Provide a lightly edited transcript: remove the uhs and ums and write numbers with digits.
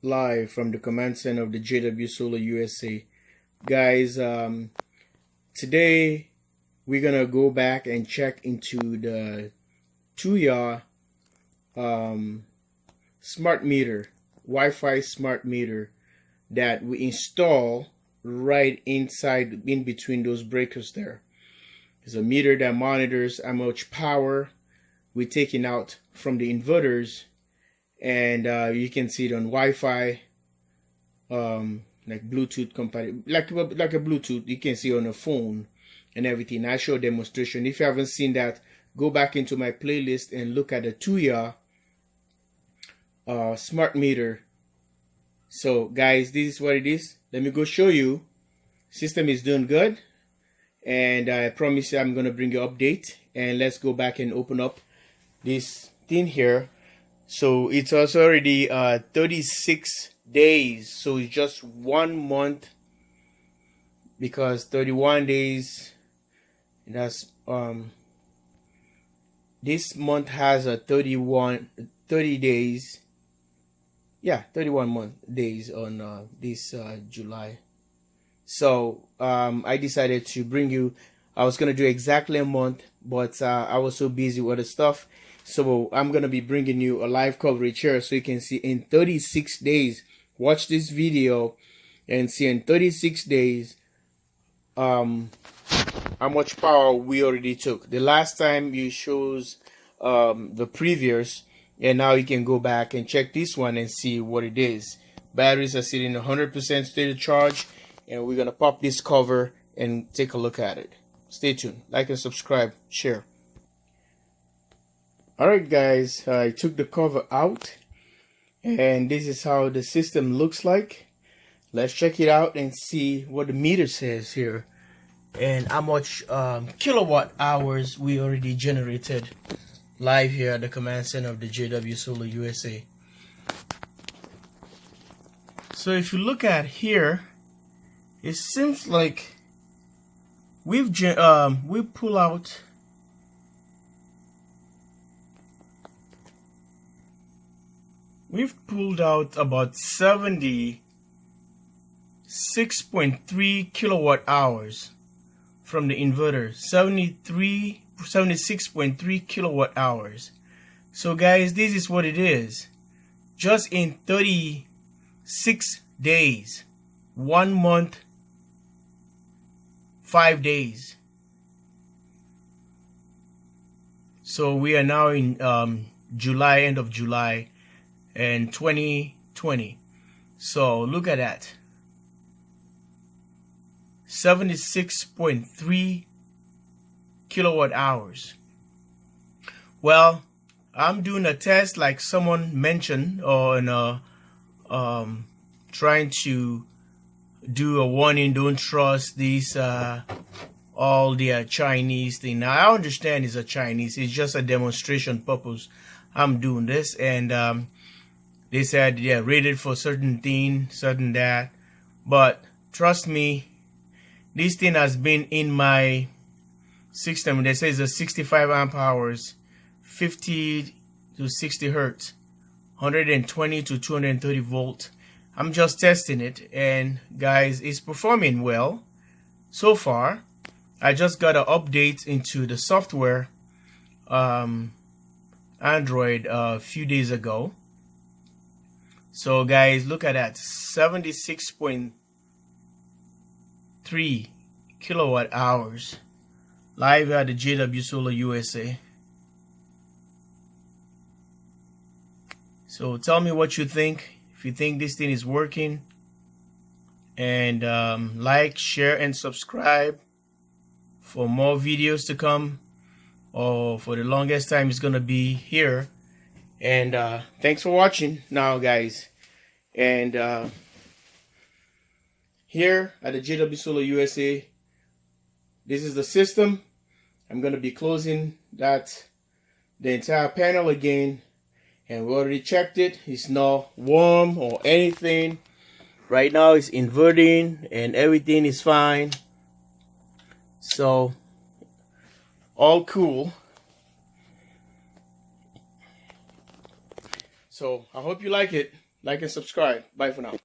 live from the command center of the jwsolarusa. Guys, today we're gonna go back and check into the Tuya smart meter, Wi-Fi smart meter that we install right inside, in between those breakers there. It's a meter that monitors how much power we're taking out from the inverters, and you can see it on Wi-Fi, like Bluetooth compatible, like a Bluetooth. You can see on a phone and everything. I show a demonstration. If you haven't seen that, go back into my playlist and look at the Tuya smart meter. So guys, this is what it is. Let me go show you. System is doing good, and I promise you I'm gonna bring you update. And let's go back and open up this thing here. So it's also already 36 days, so it's just 1 month, because 31 days, that's this month has a 30 days, yeah, 31 days on this July. So I decided to bring you, I was gonna do exactly a month, but I was so busy with the stuff. So I'm gonna be bringing you a live coverage here, so you can see in 36 days. Watch this video and see in 36 days how much power we already took. The last time you shows the previous, and now you can go back and check this one and see what it is. Batteries are sitting 100% state of charge, and we're gonna pop this cover and take a look at it. Stay tuned, like and subscribe, share. Alright guys, I took the cover out, and this is how the system looks like. Let's check it out and see what the meter says here, and how much kilowatt hours we already generated live here at the command center of the jwsolarusa. So if you look at here, it seems like we pull out pulled out about 76.3 kilowatt hours from the inverter. 76.3 kilowatt hours. So guys, this is what it is. Just in 36 days, 1 month, 5 days. So we are now in July, end of July, and 2020. So look at that, 76.3 kilowatt hours. Well, I'm doing a test like someone mentioned, or trying to do a warning, don't trust these all the Chinese thing. Now I understand it's a Chinese, it's just a demonstration purpose. I'm doing this, and they said, yeah, rated for certain thing, certain that. But trust me, this thing has been in my system. They say it's a 65 amp hours, 50 to 60 hertz, 120 to 230 volt. I'm just testing it, and guys, it's performing well so far. I just got an update into the software, Android, a few days ago. So guys, look at that, 76.3 kilowatt hours live at the jwsolarusa. So tell me what you think, if you think this thing is working, and like, share, and subscribe for more videos to come, or for the longest time it's gonna be here. And thanks for watching now, guys. And here at the jwsolarusa, this is the system. I'm gonna be closing the entire panel again, and we already checked it. It's not warm or anything. Right now it's inverting and everything is fine. So all cool. So I hope you like it. Like and subscribe. Bye for now.